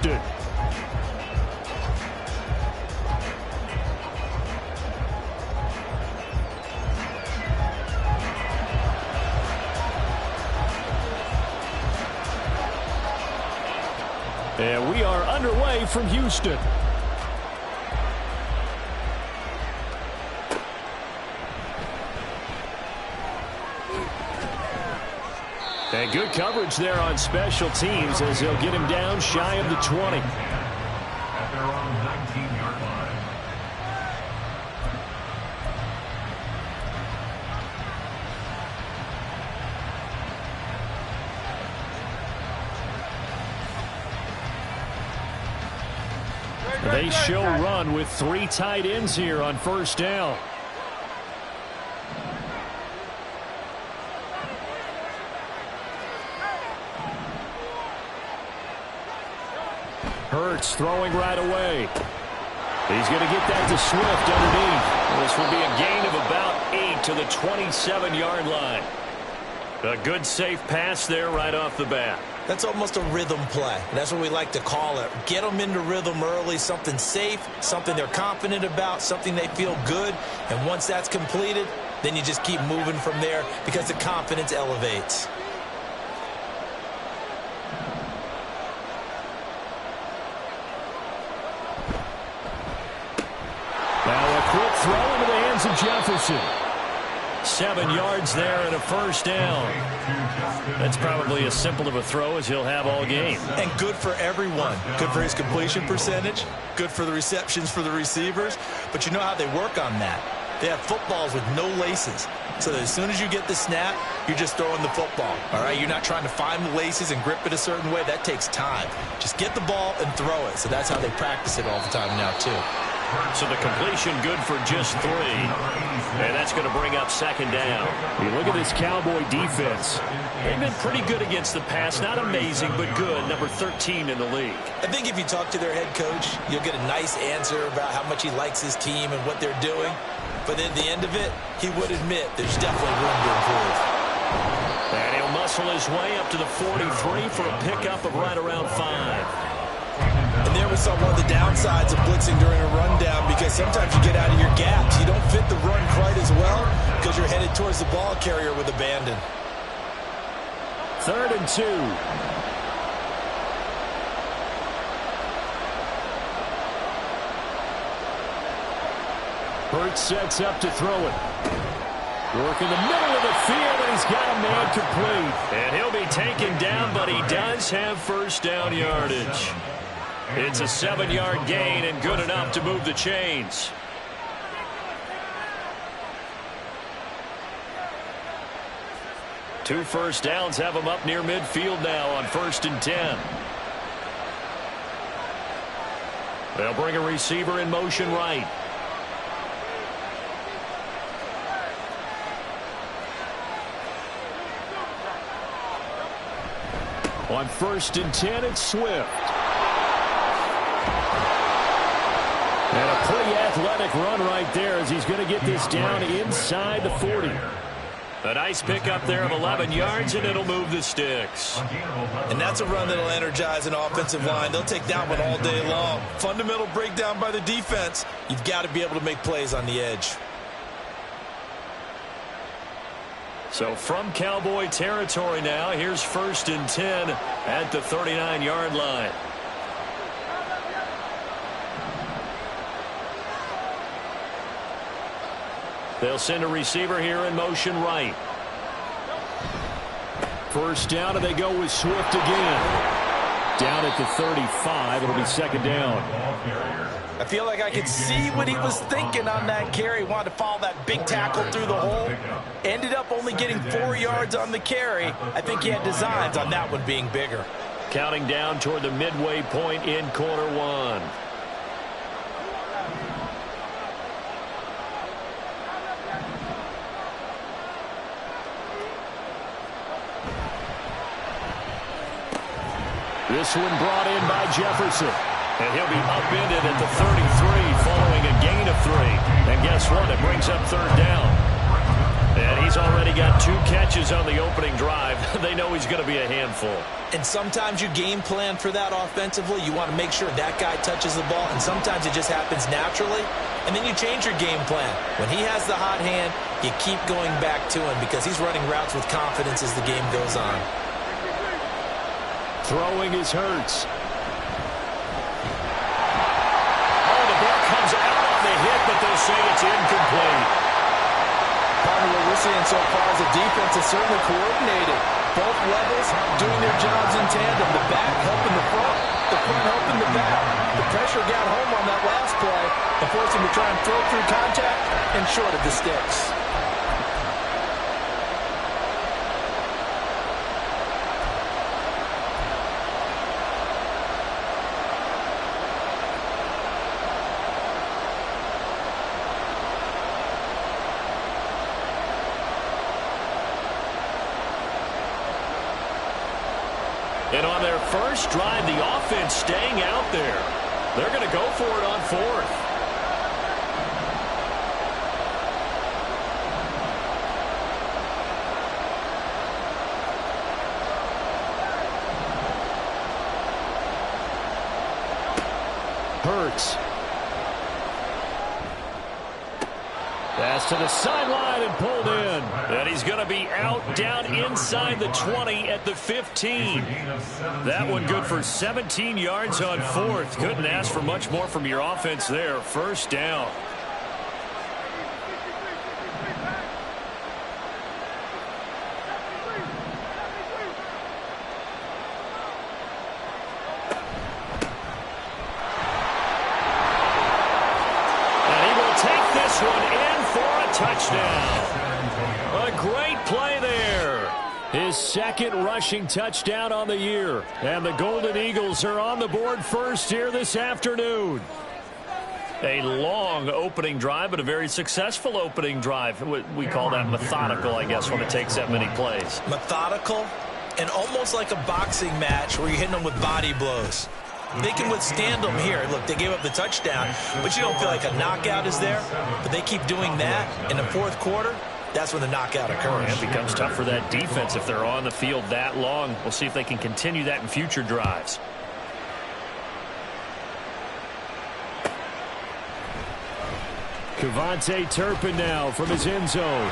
Houston. And we are underway from Houston. And good coverage there on special teams as they'll get him down shy of the 20. At their own 19-yard line. They show run with 3 tight ends here on first down. Hurts throwing right away. He's going to get that to Swift underneath. This will be a gain of about 8 to the 27-yard line. A good safe pass there right off the bat. That's almost a rhythm play. That's what we like to call it. Get them into rhythm early, something safe, something they're confident about, something they feel good. And once that's completed, then you just keep moving from there because the confidence elevates. Now a quick throw into the hands of Jefferson. 7 yards there and a first down. That's probably as simple of a throw as he'll have all game. And good for everyone. Good for his completion percentage. Good for the receptions for the receivers. But you know how they work on that. They have footballs with no laces. So that as soon as you get the snap, you're just throwing the football. All right, you're not trying to find the laces and grip it a certain way. That takes time. Just get the ball and throw it. So that's how they practice it all the time now, too. So the completion good for just 3. And that's going to bring up second down. You look at this Cowboy defense. They've been pretty good against the pass. Not amazing, but good. Number 13 in the league. I think if you talk to their head coach, you'll get a nice answer about how much he likes his team and what they're doing. But at the end of it, he would admit there's definitely room to improve. And he'll muscle his way up to the 43 for a pickup of right around 5. And there we saw one of the downsides of blitzing during a rundown, because sometimes you get out of your gaps. You don't fit the run quite as well because you're headed towards the ball carrier with abandon. 3rd and 2. Hurts sets up to throw it. Work in the middle of the field, and he's got a man complete. And he'll be taken down, but he does have first down yardage. It's a 7-yard gain and good enough to move the chains. Two first downs have him up near midfield now on 1st and 10. They'll bring a receiver in motion right. On 1st and 10, it's Swift. And a pretty athletic run right there as he's going to get this down inside the 40. A nice pickup there of 11 yards, and it'll move the sticks. And that's a run that'll energize an offensive line. They'll take that one all day long. Fundamental breakdown by the defense. You've got to be able to make plays on the edge. So from Cowboy territory now, here's 1st and 10 at the 39-yard line. They'll send a receiver here in motion right. First down, and they go with Swift again. Down at the 35, it'll be 2nd down. I feel like I could see what he was thinking on that carry. Wanted to follow that big tackle through the hole. Ended up only getting 4 yards on the carry. I think he had designs on that one being bigger. Counting down toward the midway point in quarter 1. This one brought in by Jefferson. And he'll be upended at the 33 following a gain of 3. And guess what? It brings up 3rd down. And he's already got 2 catches on the opening drive. They know he's going to be a handful. And sometimes you game plan for that offensively. You want to make sure that guy touches the ball, and sometimes it just happens naturally. And then you change your game plan. When he has the hot hand, you keep going back to him because he's running routes with confidence as the game goes on. Throwing is Hurts. Oh, the ball comes out on the hit, but they'll say it's incomplete. Part of what we're seeing so far is the defense is certainly coordinated. Both levels doing their jobs in tandem. The back helping the front helping the back. The pressure got home on that last play and forced him to try and throw through contact and short of the sticks. And on their first drive, the offense staying out there. They're going to go for it on 4th. Hurts. Pass to the sideline and pulled in. And he's going to be out down inside the 20 at the 15. That one good for 17 yards on 4th. Couldn't ask for much more from your offense there. First down. Touchdown. A great play there. His second rushing touchdown on the year. And the Golden Eagles are on the board first here this afternoon. A long opening drive, but a very successful opening drive. We call that methodical, I guess, when it takes that many plays. Methodical and almost like a boxing match where you're hitting them with body blows. They can withstand them here. Look, they gave up the touchdown, but you don't feel like a knockout is there. But they keep doing that in the 4th quarter. That's when the knockout occurs. It becomes tough for that defense if they're on the field that long. We'll see if they can continue that in future drives. KaVontae Turpin now from his end zone.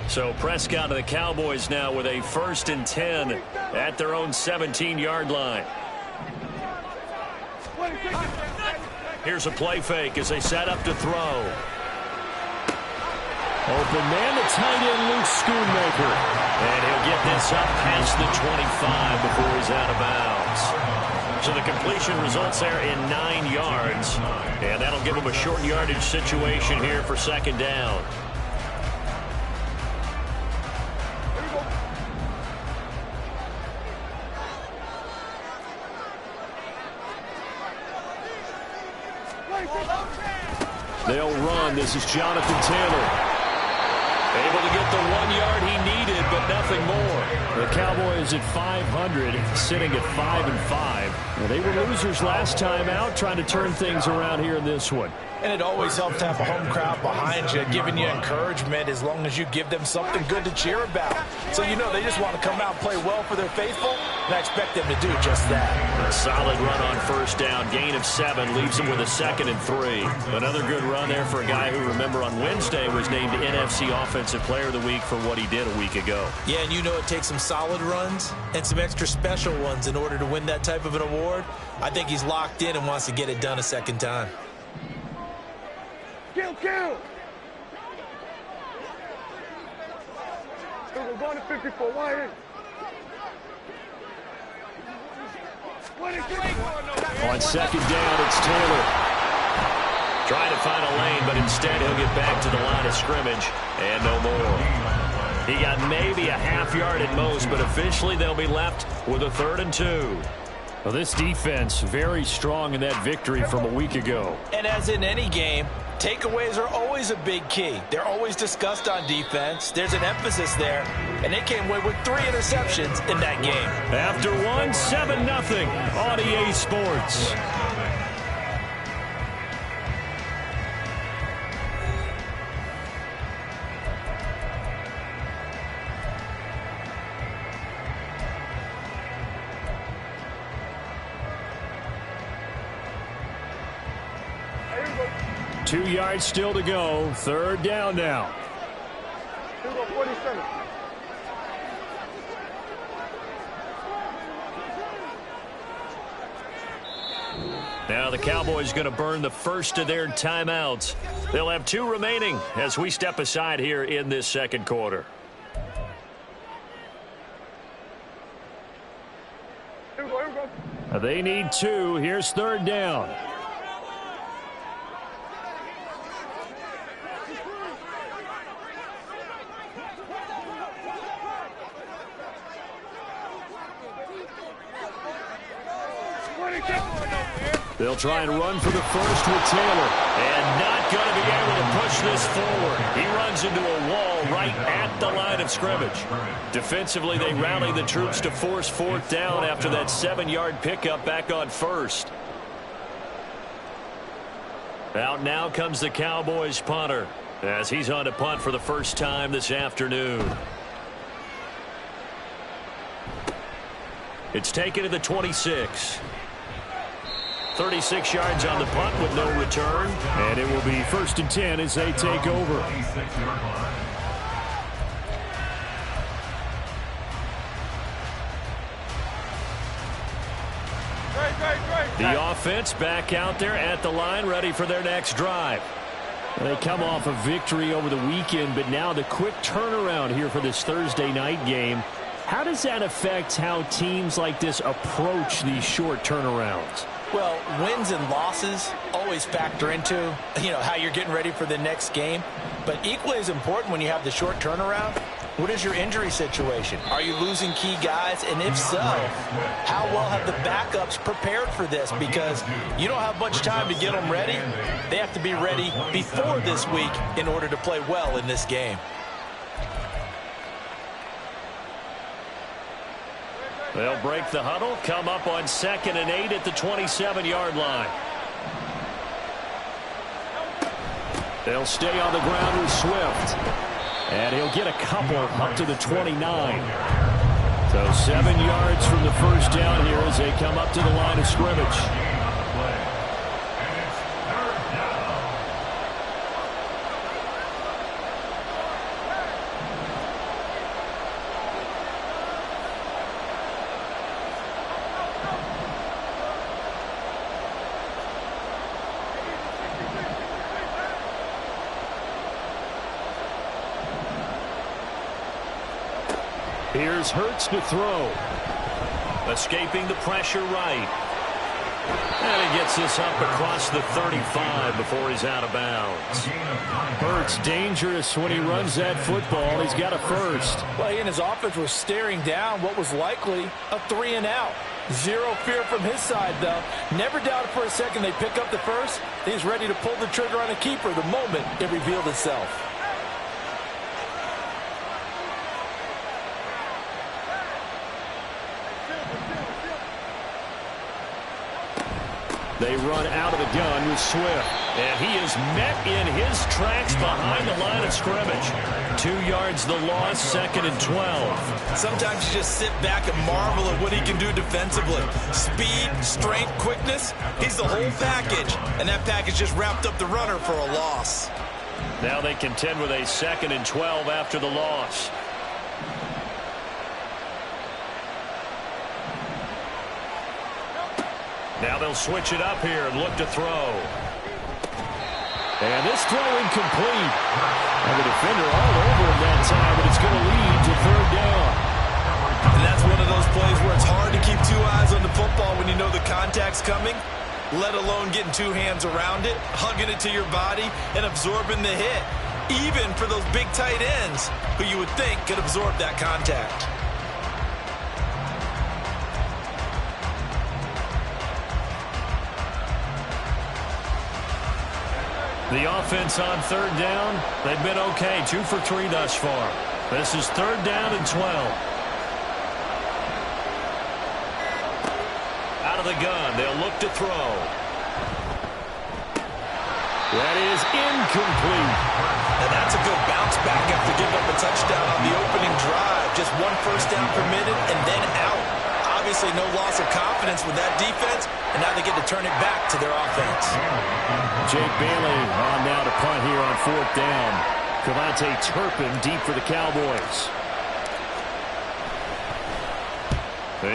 So Prescott of the Cowboys now with a 1st and 10 at their own 17-yard line. Here's a play fake as they set up to throw. Open man, the tight end, Luke Schoonmaker. And he'll get this up past the 25 before he's out of bounds. So the completion results there in 9 yards. And that'll give him a short yardage situation here for 2nd down. They'll run. This is Jonathan Taylor. Able to get the 1 yard he needed, but nothing more. The Cowboys at 500, sitting at 5-5. Well, they were losers last time out, trying to turn things around here in this one. And it always helps to have a home crowd behind you, giving you encouragement as long as you give them something good to cheer about. So you know they just want to come out and play well for their faithful, and I expect them to do just that. A solid run on 1st down. Gain of 7 leaves them with a 2nd and 3. Another good run there for a guy who, remember, on Wednesday was named NFC Offensive Player of the Week for what he did a week ago. Yeah, and you know it takes some solid runs and some extra special ones in order to win that type of an award. I think he's locked in and wants to get it done a 2nd time. Kill! We're going to 54. Why? On 2nd down, it's Taylor. Trying to find a lane, but instead he'll get back to the line of scrimmage and no more. He got maybe a half yard at most, but officially they'll be left with a 3rd and 2. Well, this defense very strong in that victory from a week ago. And as in any game, takeaways are always a big key. They're always discussed on defense. There's an emphasis there, and they came away with 3 interceptions in that game. After one, 7-0 on EA Sports. Two yards still to go. Third down now. Now the Cowboys going to burn the first of their timeouts. They'll have 2 remaining as we step aside here in this second quarter. They need 2. Here's third down. They'll try and run for the first with Taylor. And not going to be able to push this forward. He runs into a wall right at the line of scrimmage. Defensively, they rally the troops to force fourth down after that 7-yard pickup back on first. Out now comes the Cowboys punter as he's on to punt for the first time this afternoon. It's taken to the 26. 36 yards on the punt with no return. And it will be 1st and 10 as they take over. The offense back out there at the line, ready for their next drive. They come off a victory over the weekend, but now the quick turnaround here for this Thursday night game. How does that affect how teams like this approach these short turnarounds? Well, wins and losses always factor into, how you're getting ready for the next game. But equally as important when you have the short turnaround, what is your injury situation? Are you losing key guys? And if so, how well have the backups prepared for this? Because you don't have much time to get them ready. They have to be ready before this week in order to play well in this game. They'll break the huddle, come up on 2nd and 8 at the 27-yard line. They'll stay on the ground with Swift. And he'll get a couple up to the 29. So 7 yards from the first down here as they come up to the line of scrimmage. Here's Hurts to throw. Escaping the pressure right. And he gets this up across the 35 before he's out of bounds. Hurts dangerous when he runs that football. He's got a first. Well, he and his offense were staring down what was likely a 3-and-out. Zero fear from his side, though. Never doubted for a second they pick up the first. He's ready to pull the trigger on a keeper the moment it revealed itself. They run out of the gun with Swift. And he is met in his tracks behind the line of scrimmage. 2 yards the loss, 2nd and 12. Sometimes you just sit back and marvel at what he can do defensively. Speed, strength, quickness, he's the whole package. And that package just wrapped up the runner for a loss. Now they contend with a 2nd and 12 after the loss. Now they'll switch it up here and look to throw. And this throw incomplete. And the defender all over him that time, but it's going to lead to 3rd down. And that's one of those plays where it's hard to keep 2 eyes on the football when you know the contact's coming, let alone getting 2 hands around it, hugging it to your body, and absorbing the hit, even for those big tight ends who you would think could absorb that contact. The offense on third down, they've been okay, 2 for 3 thus far. This is 3rd down and 12. Out of the gun, they'll look to throw. That is incomplete. And that's a good bounce back after giving up a touchdown on the opening drive. Just 1 first down permitted and then out. Obviously no loss of confidence with that defense, and now they get to turn it back to their offense. Jake Bailey on now to punt here on 4th down. Cavante Turpin deep for the Cowboys.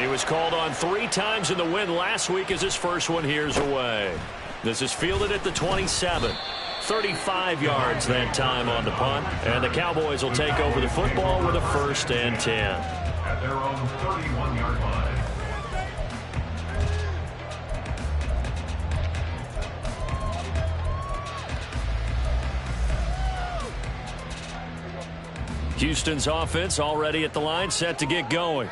He was called on 3 times in the win last week as his first one here's away. This is fielded at the 27. 35 yards that time on the punt, and the Cowboys will take over the football with a 1st and 10. At their own 31-yard line. Houston's offense already at the line, set to get going.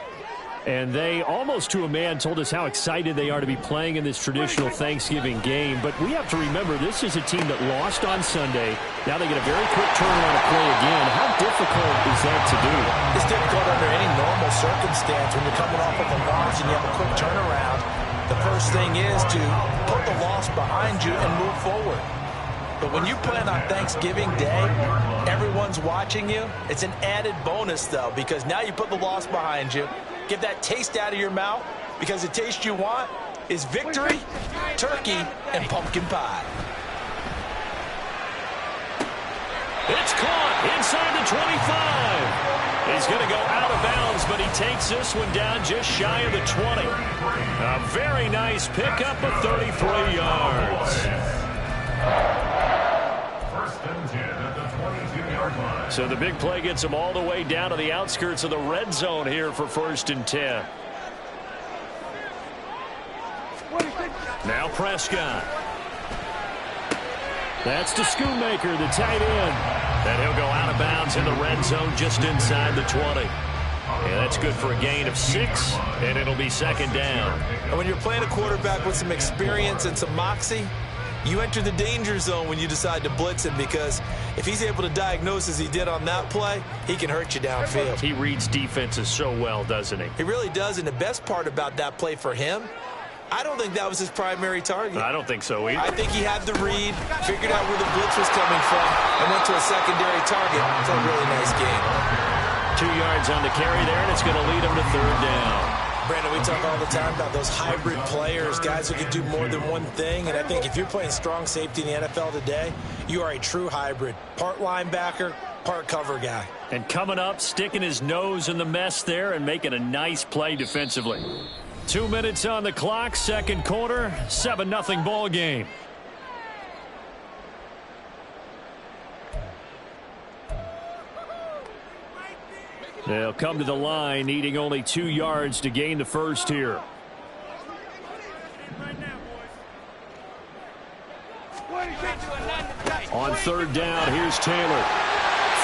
And they, almost to a man, told us how excited they are to be playing in this traditional Thanksgiving game. But we have to remember, this is a team that lost on Sunday. Now they get a very quick turnaround to play again. How difficult is that to do? It's difficult under any normal circumstance when you're coming off of a loss and you have a quick turnaround. The first thing is to put the loss behind you and move forward. But when you play on Thanksgiving Day, everyone's watching you. It's an added bonus, though, because now you put the loss behind you. Get that taste out of your mouth, because the taste you want is victory, turkey, and pumpkin pie. It's caught inside the 25. He's going to go out of bounds, but he takes this one down just shy of the 20. A very nice pickup of 33 yards. 1st and 10 at the 22-yard line. So the big play gets him all the way down to the outskirts of the red zone here for 1st and 10. Now Prescott. That's to Schoonmaker, the tight end. And he'll go out of bounds in the red zone just inside the 20. Yeah, that's good for a gain of 6, and it'll be 2nd down. And when you're playing a quarterback with some experience and some moxie, you enter the danger zone when you decide to blitz him, because if he's able to diagnose as he did on that play, he can hurt you downfield. He reads defenses so well, doesn't he? He really does, and the best part about that play for him, I don't think that was his primary target. I don't think so either. I think he had the read, figured out where the blitz was coming from, and went to a secondary target. It's a really nice game. 2 yards on the carry there, and it's going to lead him to 3rd down. Brandon, we talk all the time about those hybrid players, guys who can do more than one thing. And I think if you're playing strong safety in the NFL today, you are a true hybrid. Part linebacker, part cover guy. And coming up, sticking his nose in the mess there and making a nice play defensively. 2 minutes on the clock, 2nd quarter, 7-0 ball game. They'll come to the line, needing only 2 yards to gain the first here. On 3rd down, here's Taylor.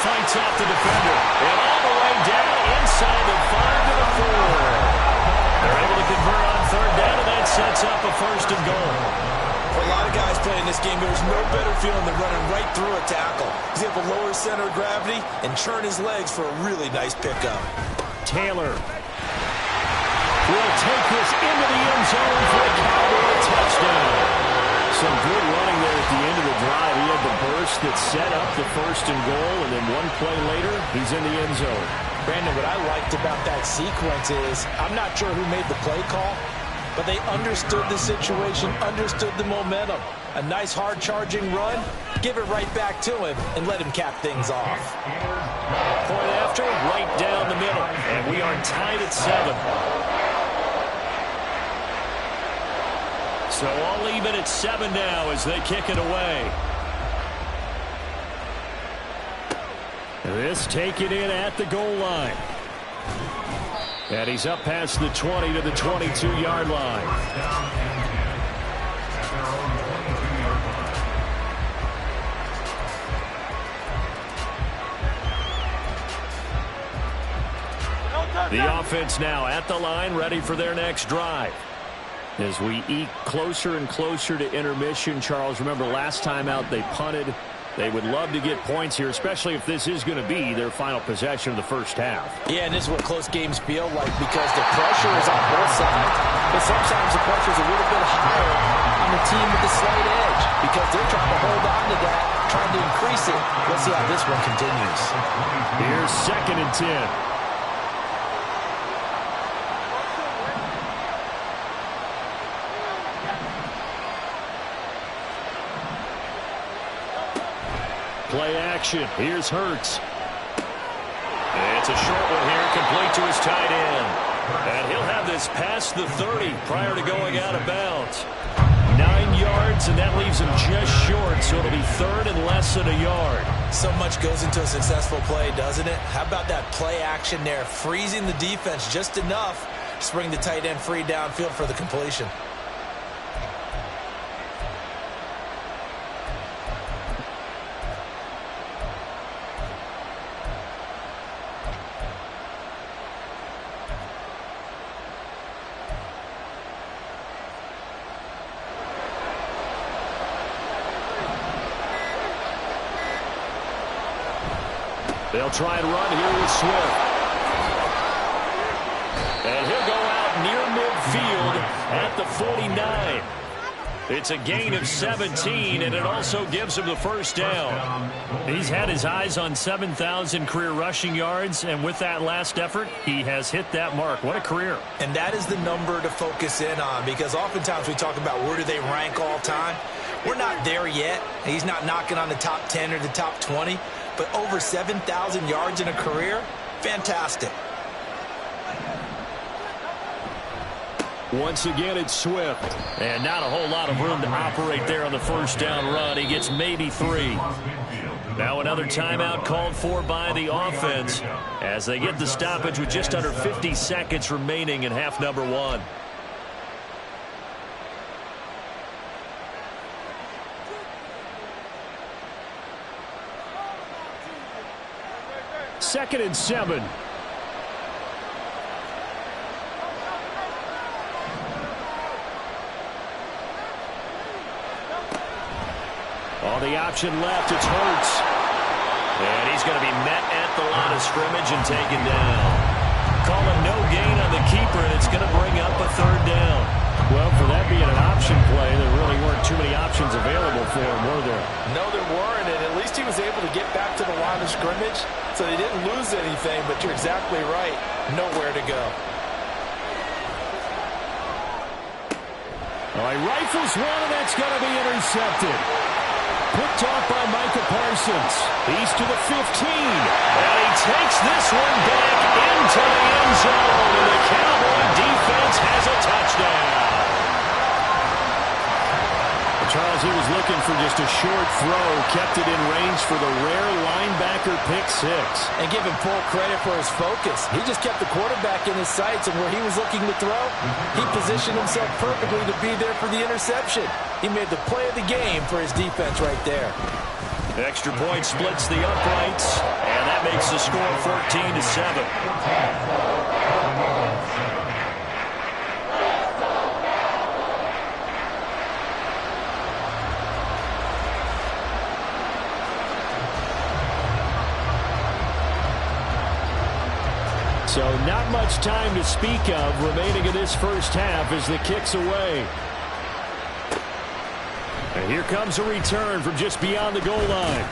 Fights off the defender. And all the way down inside the 5 to the 4. They're able to convert on 3rd down, and that sets up a 1st and goal. For a lot of guys playing this game, there's no better feeling than running right through a tackle. He's able to lower center of gravity and churn his legs for a really nice pickup. Taylor will take this into the end zone for a Cowboy touchdown. Some good running there at the end of the drive. He had the burst that set up the 1st and goal, and then one play later, he's in the end zone. Brandon, what I liked about that sequence is, I'm not sure who made the play call, but they understood the situation, understood the momentum. A nice hard-charging run, give it right back to him, and let him cap things off. Point after, right down the middle. And we are tied at 7. So all even at 7 now as they kick it away. This taken in at the goal line. And he's up past the 20 to the 22-yard line. The offense now at the line, ready for their next drive. As we eke closer and closer to intermission, Charles, remember last time out they punted. They would love to get points here, especially if this is going to be their final possession of the first half. Yeah, and this is what close games feel like because the pressure is on both sides. But sometimes the pressure is a little bit higher on the team with the slight edge because they're trying to hold on to that, trying to increase it. Let's see how this one continues. Here's 2nd and 10. Play action. Here's Hurts. It's a short one here, complete to his tight end. And he'll have this past the 30 prior to going out of bounds. 9 yards, and that leaves him just short, so it'll be 3rd and less than a yard. So much goes into a successful play, doesn't it? How about that play action there, freezing the defense just enough to bring the tight end free downfield for the completion. They'll try and run here with Swift. And he'll go out near midfield at the 49. It's a gain of 17, and it also gives him the first down. He's had his eyes on 7,000 career rushing yards, and with that last effort, he has hit that mark. What a career. And that is the number to focus in on because oftentimes we talk about where do they rank all time. We're not there yet. He's not knocking on the top 10 or the top 20. But over 7,000 yards in a career, fantastic. Once again, it's Swift. And not a whole lot of room to operate there on the first down run. He gets maybe 3. Now another timeout called for by the offense as they get the stoppage with just under 50 seconds remaining in half number 1. Second and 7. On the option left, it's Hurts. And he's going to be met at the line of scrimmage and taken down. Call a no gain on the keeper, and it's going to bring up a 3rd down. Well, for that being an option play, there really weren't too many options available for him, were there? No, there weren't, and at least he was able to get back to the line of scrimmage, so they didn't lose anything, but you're exactly right. Nowhere to go. All right, rifles one, and that's going to be intercepted. Picked off by Micah Parsons. He's to the 15. And he takes this one back into the end zone. And the Cowboy defense has a touchdown. Charles, he was looking for just a short throw. Kept it in range for the rare linebacker pick 6. And give him full credit for his focus. He just kept the quarterback in his sights, and where he was looking to throw, he positioned himself perfectly to be there for the interception. He made the play of the game for his defense right there. Extra point splits the uprights, and that makes the score 14-7. So not much time to speak of remaining in this first half as the kick's away. And here comes a return from just beyond the goal line.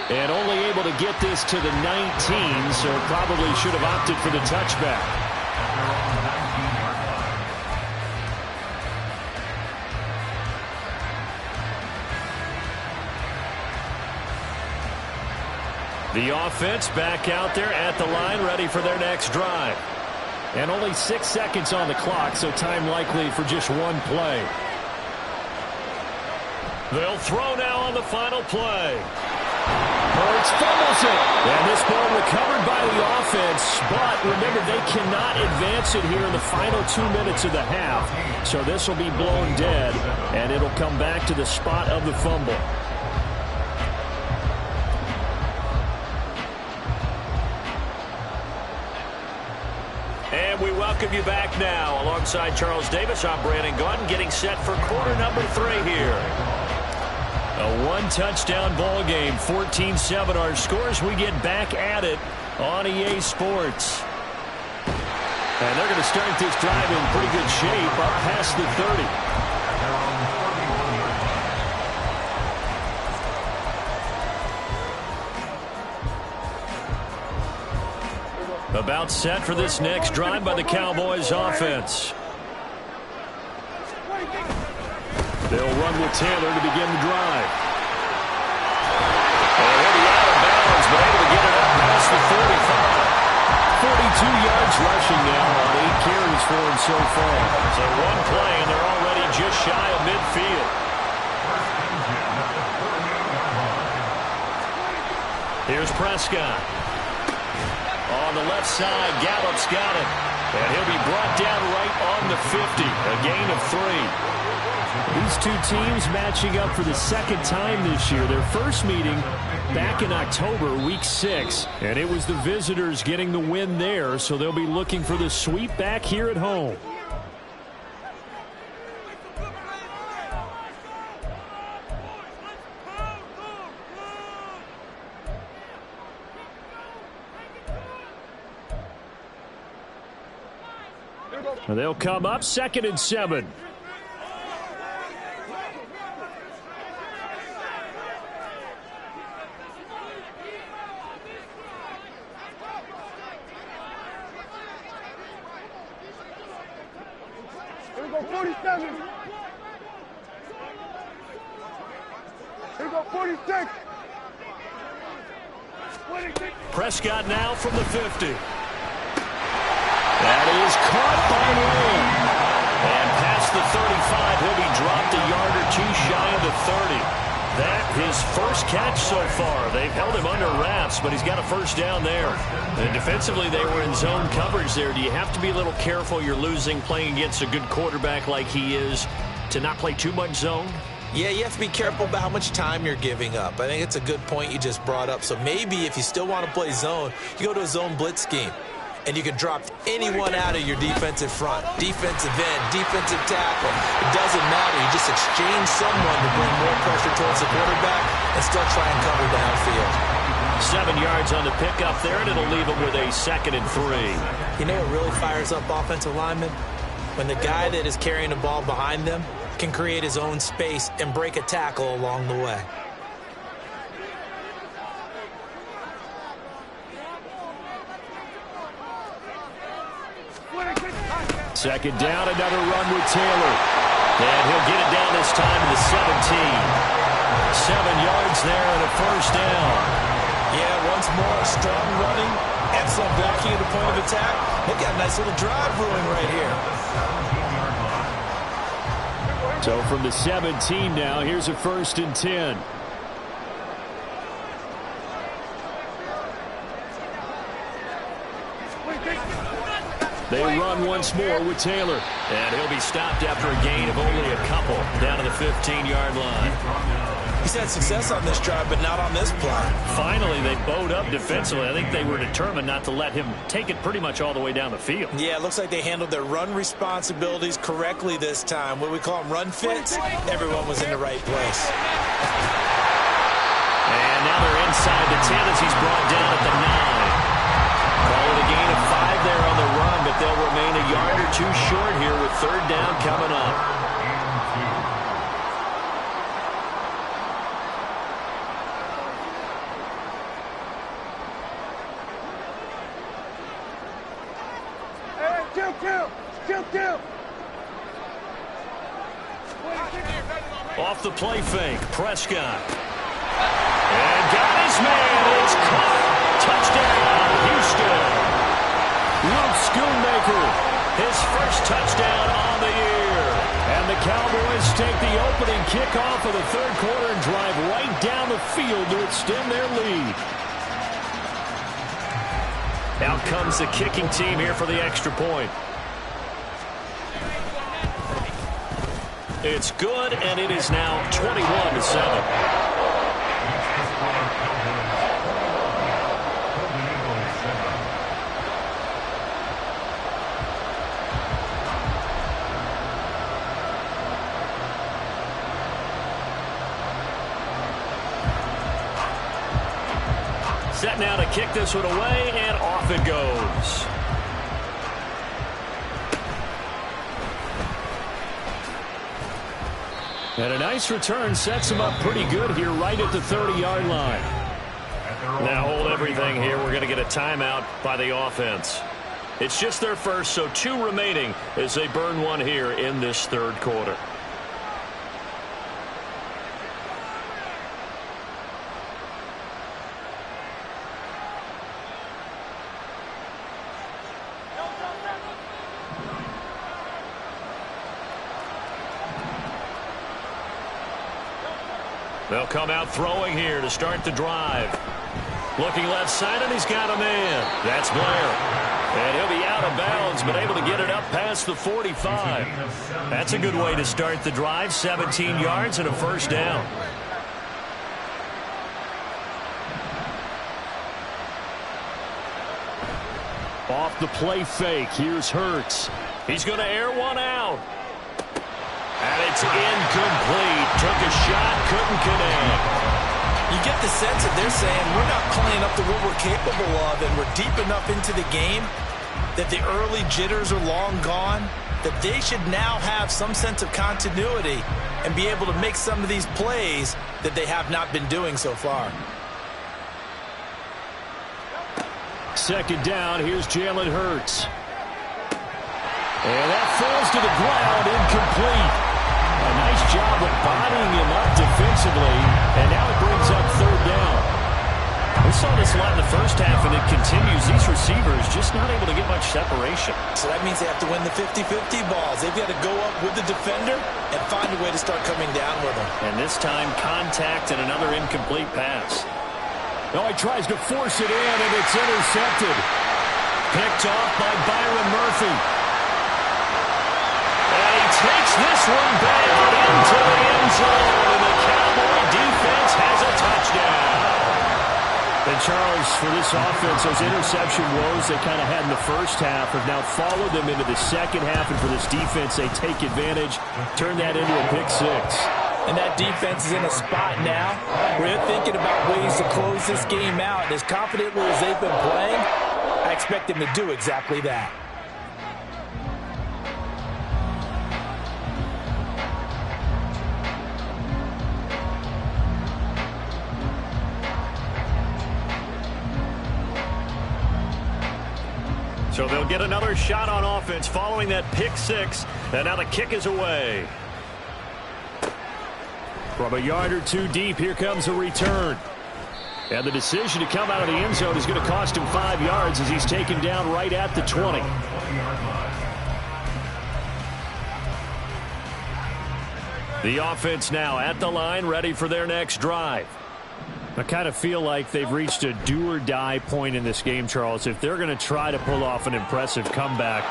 And only able to get this to the 19, so probably should have opted for the touchback. The offense back out there at the line, ready for their next drive. And only 6 seconds on the clock, so time likely for just one play. They'll throw now on the final play. Hurts fumbles it. And this ball recovered by the offense, but remember, they cannot advance it here in the final 2 minutes of the half. So this will be blown dead, and it'll come back to the spot of the fumble. And we welcome you back now. Alongside Charles Davis, I'm Brandon Gaudin, getting set for quarter number 3 here. A one-touchdown ball game, 14-7 our scores. We get back at it on EA Sports. And they're going to start this drive in pretty good shape up past the 30. About set for this next drive by the Cowboys offense. They'll run with Taylor to begin the drive. And he'll be out of bounds, but able to get it up past the 45. 42 yards rushing now on 8 carries for him so far. So one play, and they're already just shy of midfield. Here's Prescott. On the left side, Gallup's got it. And he'll be brought down right on the 50. A gain of 3. These two teams matching up for the second time this year. Their first meeting back in October, week 6. And it was the visitors getting the win there, so they'll be looking for the sweep back here at home. And they'll come up 2nd and 7. Here we go, 47. Here we go, 46. Prescott now from the 50. That is caught by Lamb. And past the 35, he'll be dropped a yard or 2 shy of the 30. That his first catch so far. They've held him under wraps, but he's got a first down there. And defensively, they were in zone coverage there. Do you have to be a little careful? You're losing playing against a good quarterback like he is to not play too much zone? Yeah, you have to be careful about how much time you're giving up. I think it's a good point you just brought up. So maybe if you still want to play zone, you go to a zone blitz scheme. And you can drop anyone out of your defensive front, defensive end, defensive tackle. It doesn't matter. You just exchange someone to bring more pressure towards the quarterback and still try and cover downfield. 7 yards on the pickup there, and it'll leave them with a 2nd and 3. You know what really fires up offensive linemen? When the guy that is carrying the ball behind them can create his own space and break a tackle along the way. Second down, another run with Taylor. And he'll get it down this time to the 17. 7 yards there and a first down. Yeah, once more, strong running, excellent blocking at the point of attack. They've got a nice little drive brewing right here. So from the 17 now, here's a 1st and 10. They run once more with Taylor. And he'll be stopped after a gain of only a couple down to the 15-yard line. He's had success on this drive, but not on this play. Finally, they bowed up defensively. I think they were determined not to let him take it pretty much all the way down the field. Yeah, it looks like they handled their run responsibilities correctly this time. What we call them run fits, everyone was in the right place. And now they're inside the 10 as he's brought down at the 9. Call it a gain of 5 there on the run, but they'll remain a yard or 2 short here with 3rd down coming up. Kill. Off the play fake, Prescott. And got his man. It's caught. Touchdown, Houston. Luke Schoonmaker, his first touchdown on the year. And the Cowboys take the opening kickoff of the 3rd quarter and drive right down the field to extend their lead. Out comes the kicking team here for the extra point. It's good, and it is now 21-7. Set now to kick this one away, and off it goes. And a nice return sets him up pretty good here right at the 30-yard line. Now hold everything here. We're going to get a timeout by the offense. It's just their first, so 2 remaining as they burn one here in this third quarter. They'll come out throwing here to start the drive. Looking left side, and he's got a man. That's Blair. And he'll be out of bounds, but able to get it up past the 45. That's a good way to start the drive. 17 yards and a first down. Off the play fake, here's Hurts. He's going to air one out. And it's incomplete. Took a shot, couldn't connect. You get the sense that they're saying we're not playing up to what we're capable of, and we're deep enough into the game that the early jitters are long gone, that they should now have some sense of continuity and be able to make some of these plays that they have not been doing so far. Second down, here's Jalen Hurts. And that falls to the ground, incomplete. A nice job of bodying him up defensively, and now it brings up third down. We saw this a lot in the first half, and it continues. These receivers just not able to get much separation. So that means they have to win the 50-50 balls. They've got to go up with the defender and find a way to start coming down with them. And this time, contact and another incomplete pass. Now he tries to force it in, and it's intercepted. Picked off by Byron Murphy. And he takes this one back into the end zone, and the Cowboy defense has a touchdown. And Charles, for this offense, those interception woes they kind of had in the first half have now followed them into the second half, and for this defense, they take advantage, turn that into a pick six. And that defense is in a spot now where they're thinking about ways to close this game out. And as confidently as they've been playing, I expect them to do exactly that. So they'll get another shot on offense following that pick six, and now the kick is away. From a yard or two deep, here comes a return. And the decision to come out of the end zone is going to cost him 5 yards as he's taken down right at the 20. The offense now at the line, ready for their next drive. I kind of feel like they've reached a do-or-die point in this game, Charles. If they're going to try to pull off an impressive comeback,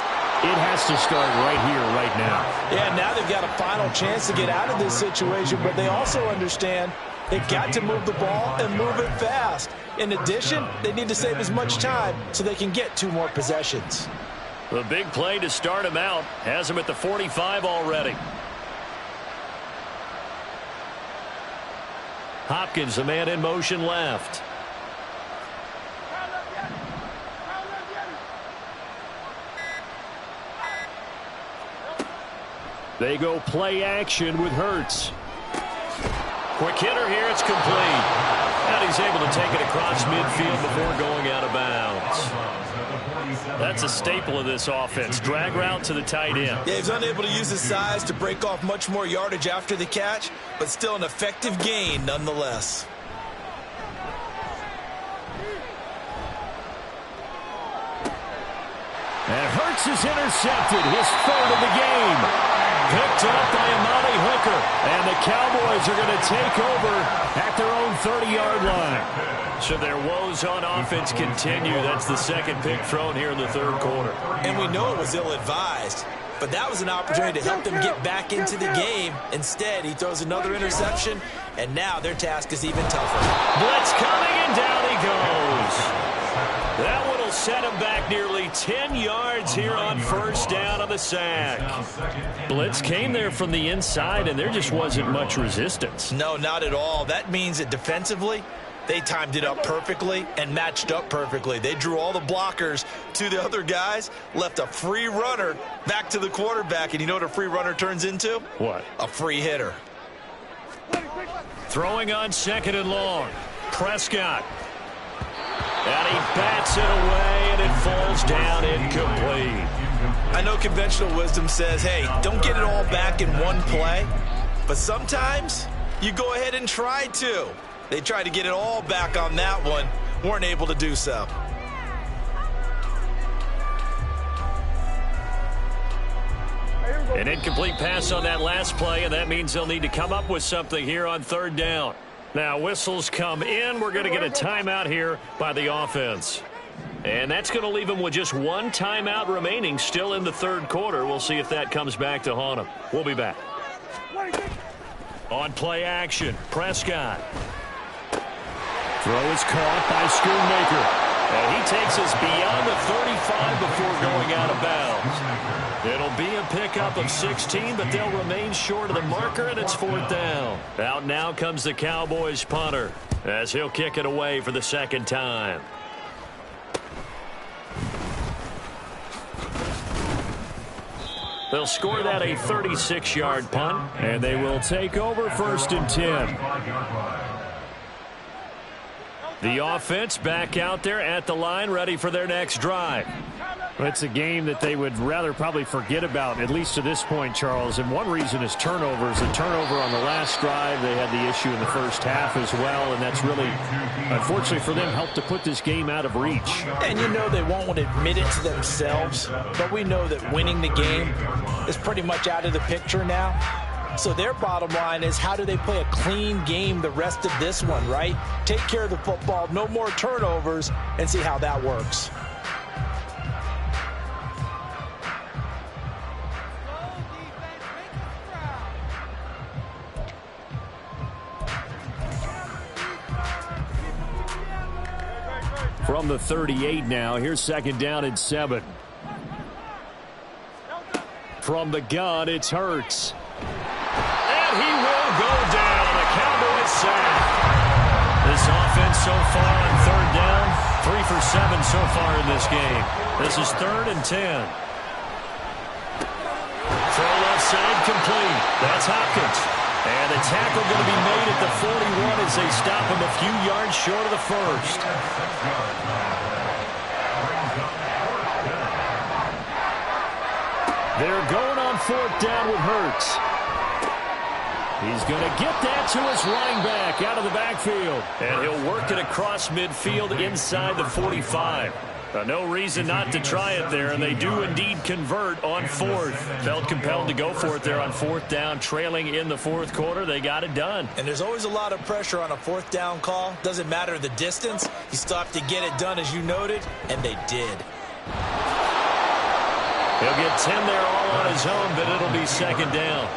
it has to start right here, right now. Yeah, now they've got a final chance to get out of this situation, but they also understand they've got to move the ball and move it fast. In addition, they need to save as much time so they can get 2 more possessions. The big play to start him out has him at the 45 already. Hopkins, a man in motion left. They go play action with Hurts. Quick hitter here, it's complete. And he's able to take it across midfield before going out of bounds. That's a staple of this offense. Drag route to the tight end. Yeah, he's unable to use his size to break off much more yardage after the catch, but still an effective gain nonetheless. And Hurts is intercepted, his 3rd of the game. Picked up by Amani Hooker. And the Cowboys are going to take over at their own 30-yard line. So their woes on offense continue. That's the second pick thrown here in the third quarter. And we know it was ill-advised, but that was an opportunity to help them get back into the game. Instead, he throws another interception, and now their task is even tougher. Blitz coming, and down he goes. That one will set him back nearly 10 yards here on first down on the sack. Blitz came there from the inside, and there just wasn't much resistance. No, not at all. That means that defensively, They timed it up perfectly and matched up perfectly. They drew all the blockers to the other guys, left a free runner back to the quarterback, and you know what a free runner turns into? What? A free hitter. Throwing on 2nd and long. Prescott. And he bats it away, and it falls down incomplete. I know conventional wisdom says, hey, don't get it all back in one play. But sometimes you go ahead and try to. They tried to get it all back on that one. Weren't able to do so. An incomplete pass on that last play, and that means they'll need to come up with something here on 3rd down. Now, whistles come in. We're going to get a timeout here by the offense. And that's going to leave them with just one timeout remaining still in the 3rd quarter. We'll see if that comes back to haunt them. We'll be back. On play action, Prescott. Throw is caught by Schoonmaker. And he takes us beyond the 35 before going out of bounds. It'll be a pickup of 16, but they'll remain short of the marker, and it's 4th down. Out now comes the Cowboys punter as he'll kick it away for the 2nd time. They'll score that a 36-yard punt, and they will take over 1st and 10. The offense back out there at the line, ready for their next drive. It's a game that they would rather probably forget about, at least to this point, Charles. And one reason is turnovers. A turnover on the last drive. They had the issue in the first half as well, and that's really, unfortunately for them, helped to put this game out of reach. And you know they won't want to admit it to themselves, but we know that winning the game is pretty much out of the picture now. So their bottom line is, how do they play a clean game the rest of this one, right? Take care of the football, no more turnovers, and see how that works. From the 38 now, here's 2nd down and 7. From the gun, it's Hurts. And he will go down. The Cowboys sack. This offense so far on 3rd down, 3 for 7 so far in this game. This is 3rd and 10. Throw left side complete. That's Hopkins. And the tackle going to be made at the 41 as they stop him a few yards short of the 1st. They're going on 4th down with Hurts. He's going to get that to his running back out of the backfield. And he'll work it across midfield inside the 45. No reason not to try it there, and they do indeed convert on 4th. Felt compelled to go for it there on 4th down, trailing in the 4th quarter. They got it done. And there's always a lot of pressure on a 4th down call. Doesn't matter the distance. You still have to get it done, as you noted, and they did. He'll get 10 there all on his own, but it'll be 2nd down.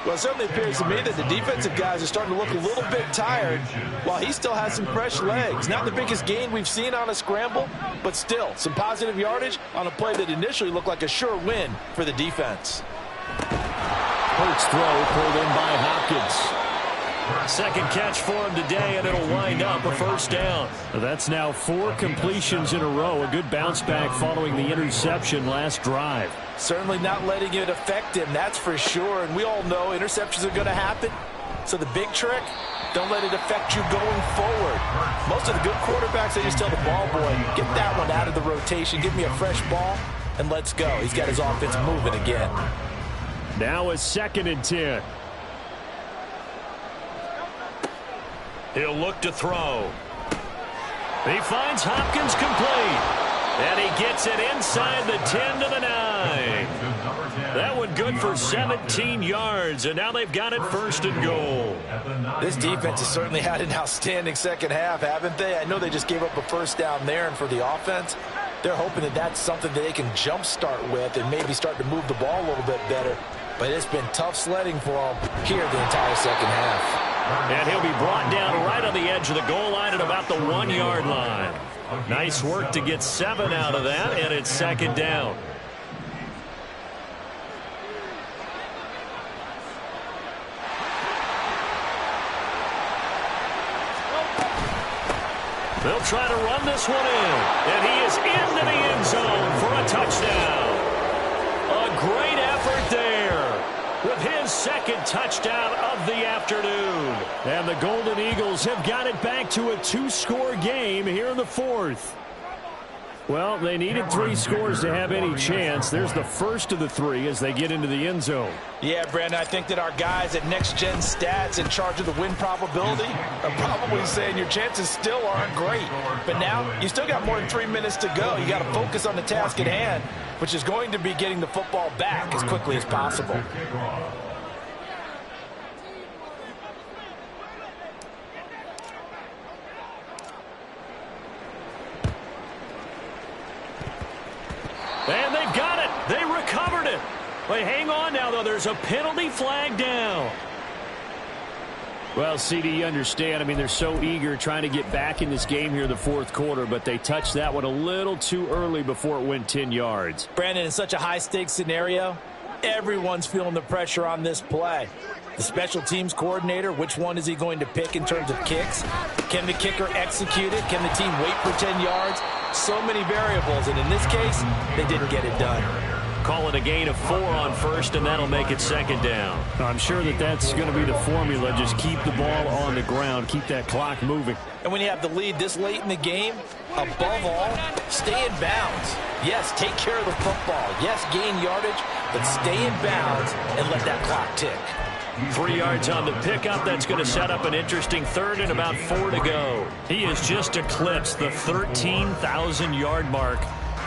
Well, it certainly appears to me that the defensive guys are starting to look a little bit tired while he still has some fresh legs. Not the biggest gain we've seen on a scramble, but still some positive yardage on a play that initially looked like a sure win for the defense. Hurts throw pulled in by Hopkins. 2nd catch for him today, and it'll wind up a 1st down. That's now 4 completions in a row. A good bounce back following the interception last drive. Certainly not letting it affect him, that's for sure. And we all know interceptions are going to happen. So the big trick, don't let it affect you going forward. Most of the good quarterbacks, they just tell the ball boy, get that one out of the rotation, give me a fresh ball, and let's go. He's got his offense moving again. Now a 2nd and 10. He'll look to throw. He finds Hopkins complete. And he gets it inside the 10 to the 9. That one good for 17 yards, and now they've got it 1st and goal. This defense has certainly had an outstanding second half, haven't they? I know they just gave up a 1st down there, and for the offense, they're hoping that that's something that they can jumpstart with and maybe start to move the ball a little bit better. But it's been tough sledding for them here the entire second half. And he'll be brought down right on the edge of the goal line at about the 1-yard line. Nice work to get 7 out of that, and it's 2nd down. They'll try to run this one in. And he is into the end zone for a touchdown. A great effort there with his second touchdown of the afternoon. And the Golden Eagles have got it back to a 2-score game here in the fourth. Well, they needed 3 scores to have any chance. There's the first of the 3 as they get into the end zone. Yeah, Brandon, I think that our guys at Next Gen Stats in charge of the win probability are probably saying your chances still aren't great. But now you still got more than 3 minutes to go. You got to focus on the task at hand, which is going to be getting the football back as quickly as possible. And they've got it. They recovered it. They hang on now, though. There's a penalty flag down. Well, CD, you understand. I mean, they're so eager trying to get back in this game here in the fourth quarter, but they touched that one a little too early before it went 10 yards. Brandon, in such a high-stakes scenario, everyone's feeling the pressure on this play. The special teams coordinator, which one is he going to pick in terms of kicks? Can the kicker execute it? Can the team wait for 10 yards? So many variables, and in this case, they didn't get it done. Call it a gain of 4 on first, and that'll make it second down. I'm sure that that's going to be the formula. Just keep the ball on the ground. Keep that clock moving. And when you have the lead this late in the game, above all, stay in bounds. Yes, take care of the football. Yes, gain yardage, but stay in bounds and let that clock tick. 3 yards on the pickup. That's going to set up an interesting third and about 4 to go. He has just eclipsed the 13,000-yard mark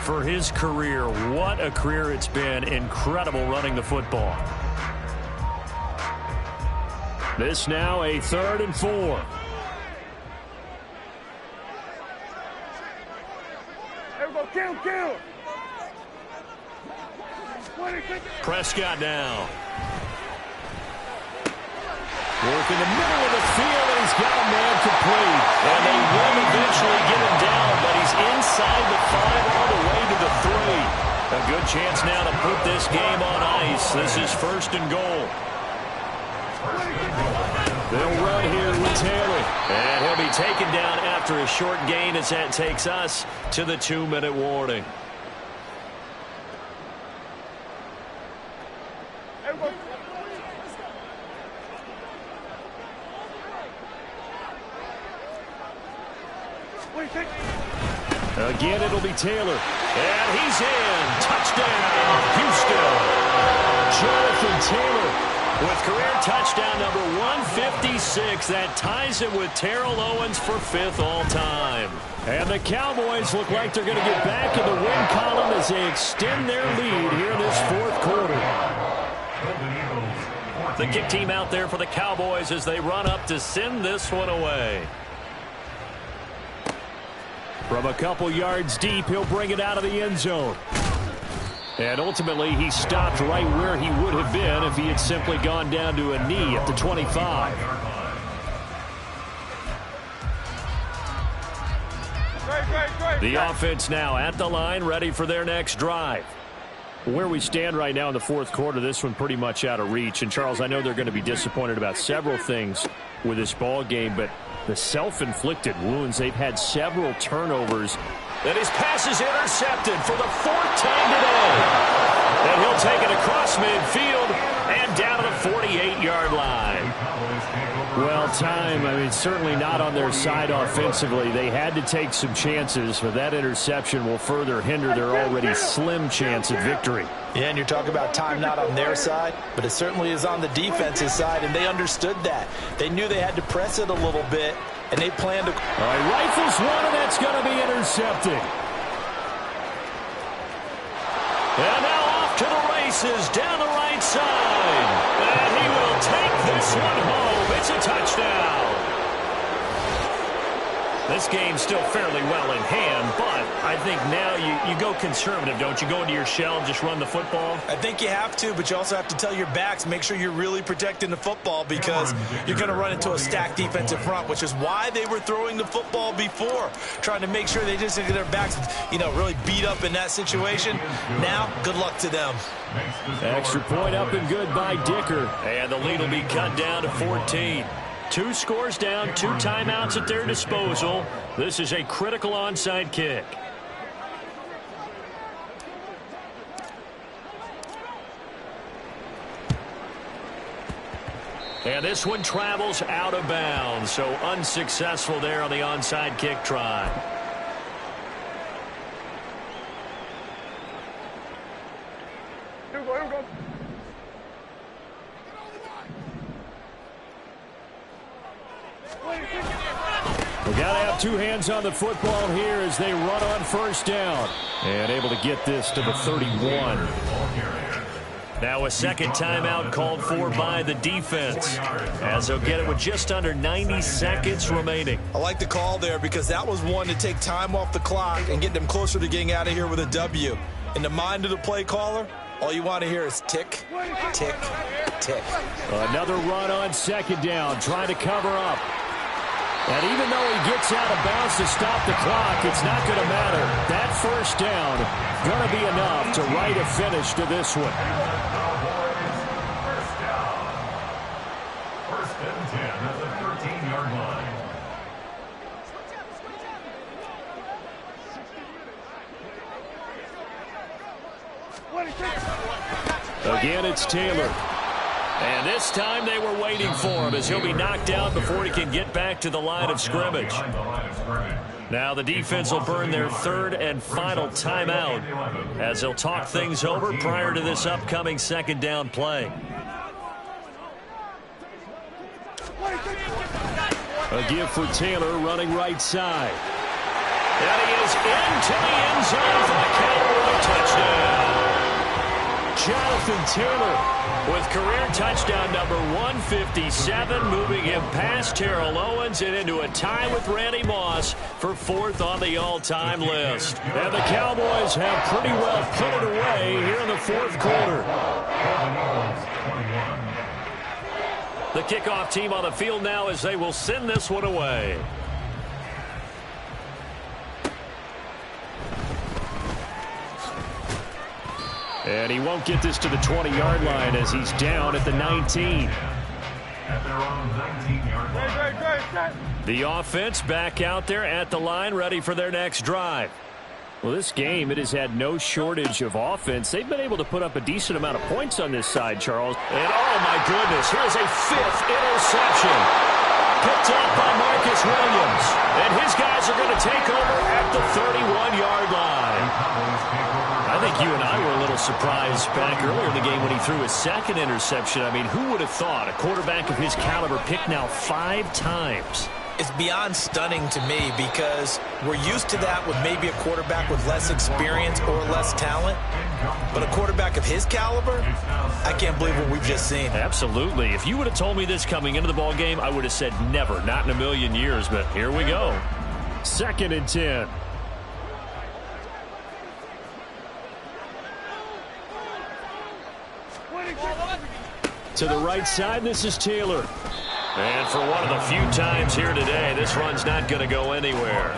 for his career. What a career it's been. Incredible running the football. This now a 3rd and 4. Everybody kill. Prescott now. Work in the middle of the field, and he's got a man complete. And they will eventually get him down, but he's inside the 5 all the way to the 3. A good chance now to put this game on ice. This is 1st and goal. They'll run here with Taylor. And he'll be taken down after a short gain as that takes us to the 2-minute warning. Again, it'll be Taylor. And he's in. Touchdown, Houston. Jonathan Taylor with career touchdown number 156. That ties it with Terrell Owens for 5th all-time. And the Cowboys look like they're going to get back in the win column as they extend their lead here in this 4th quarter. The kick team out there for the Cowboys as they run up to send this one away. From a couple yards deep, he'll bring it out of the end zone. And ultimately, he stopped right where he would have been if he had simply gone down to a knee at the 25. The offense now at the line, ready for their next drive. Where we stand right now in the 4th quarter, this one pretty much out of reach. And, Charles, I know they're going to be disappointed about several things with this ball game, but the self-inflicted wounds, they've had several turnovers. And his pass is intercepted for the 4th time today. And he'll take it across midfield and down to the 48-yard line. Well, certainly not on their side offensively. They had to take some chances, but that interception will further hinder their already slim chance of victory. Yeah, and you're talking about time not on their side, but it certainly is on the defense's side, and they understood that. They knew they had to press it a little bit, and they planned to... All right, rifles one, and that's going to be intercepted. And now off to the races down the right side. And he will take this one home. It's a touchdown. This game's still fairly well in hand, but I think now you go conservative, don't you? Go into your shell and just run the football? I think you have to, but you also have to tell your backs, make sure you're really protecting the football because you're going to run into a stacked defensive front, which is why they were throwing the football before, trying to make sure they just get their backs, really beat up in that situation. Now, good luck to them. Extra point up and good by Dicker. And the lead will be cut down to 14. 2 scores down, 2 timeouts at their disposal. This is a critical onside kick. And this one travels out of bounds, so unsuccessful there on the onside kick try. Here we go, here we go. We got to have 2 hands on the football here as they run on first down. And able to get this to the 31. Now a second timeout called for by the defense, as they'll get it with just under 90 seconds remaining. I like the call there because that was one to take time off the clock and get them closer to getting out of here with a W. In the mind of the play caller, all you want to hear is tick, tick, tick. Another run on second down, trying to cover up. And even though he gets out of bounds to stop the clock, it's not going to matter. That first down going to be enough to write a finish to this one. First and 10 at the 13-yard line. Again, it's Taylor. And this time they were waiting for him as he'll be knocked down before he can get back to the line of scrimmage. Now the defense will burn their 3rd and final timeout as they'll talk things over prior to this upcoming second down play. A give for Taylor running right side. And he is into the end zone for the Cowboy touchdown. Jonathan Taylor with career touchdown number 157, moving him past Terrell Owens and into a tie with Randy Moss for 4th on the all-time list. And the Cowboys have pretty well put it away here in the 4th quarter. The kickoff team on the field now as they will send this one away. And he won't get this to the 20-yard line as he's down at the 19. At their own 19-yard line. The offense back out there at the line, ready for their next drive. Well, this game, it has had no shortage of offense. They've been able to put up a decent amount of points on this side, Charles. And oh my goodness, here's a 5th interception. Picked up by Marcus Williams. And his guys are going to take over at the 31-yard line. I think you and I were a little surprised back earlier in the game when he threw his 2nd interception. I mean, who would have thought a quarterback of his caliber picked now 5 times? It's beyond stunning to me because we're used to that with maybe a quarterback with less experience or less talent. But a quarterback of his caliber, I can't believe what we've just seen. Absolutely. If you would have told me this coming into the ball game, I would have said never, not in a million years. But here we go. 2nd and 10. To the right side, this is Taylor. And for one of the few times here today, this run's not going to go anywhere.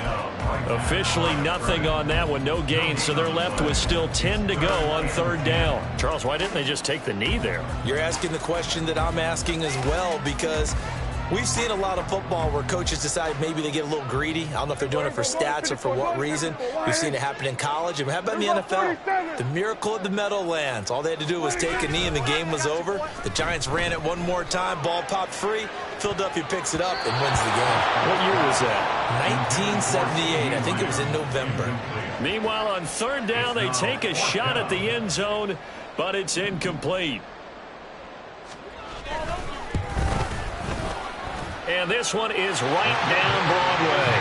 Officially nothing on that one, no gain, so they're left with still 10 to go on 3rd down. Charles, why didn't they just take the knee there? You're asking the question that I'm asking as well because we've seen a lot of football where coaches decide maybe they get a little greedy. I don't know if they're doing it for stats or for what reason. We've seen it happen in college. And how about in the NFL? The miracle at the Meadowlands. All they had to do was take a knee and the game was over. The Giants ran it one more time. Ball popped free. Philadelphia picks it up and wins the game. What year was that? 1978. I think it was in November. Meanwhile, on 3rd down, they take a shot at the end zone, but it's incomplete. And this one is right down Broadway.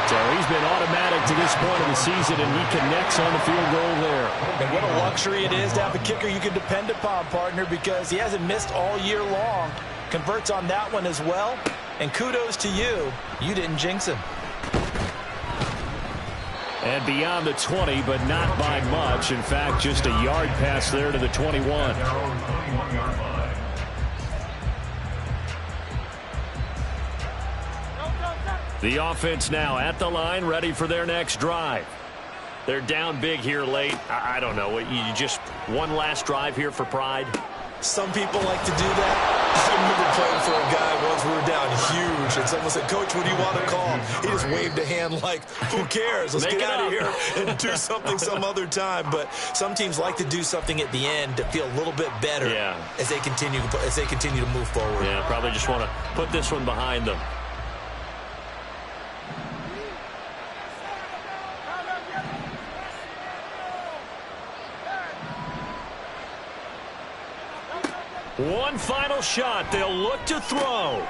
So he's been automatic to this point of the season, and he connects on the field goal there. And what a luxury it is to have a kicker you can depend upon, partner, because he hasn't missed all year long. Converts on that one as well. And kudos to you. You didn't jinx him. And beyond the 20, but not by much. In fact, just a yard pass there to the 21. The offense now at the line, ready for their next drive. They're down big here late. I don't know. You just one last drive here for pride? Some people like to do that. I remember playing for a guy once. We were down huge, and someone said, "Coach, what do you want to call?" He just waved a hand like, "Who cares? Let's get out of here and do something some other time." But some teams like to do something at the end to feel a little bit better as they continue to move forward. Yeah, probably just want to put this one behind them. One final shot. They'll look to throw.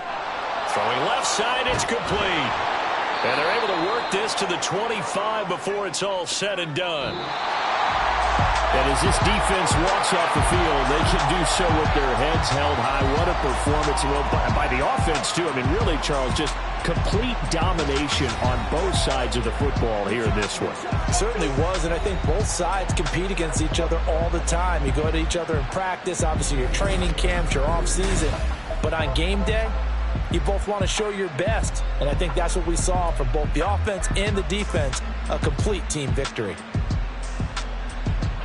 Throwing left side, it's complete. And they're able to work this to the 25 before it's all said and done. And as this defense walks off the field, they can do so with their heads held high. What a performance. Well, by the offense, too. I mean, really, Charles, just complete domination on both sides of the football here in this one. It certainly was, and I think both sides compete against each other all the time. You go to each other in practice, obviously your training camps, your off-season. But on game day, you both want to show your best. And I think that's what we saw from both the offense and the defense, a complete team victory.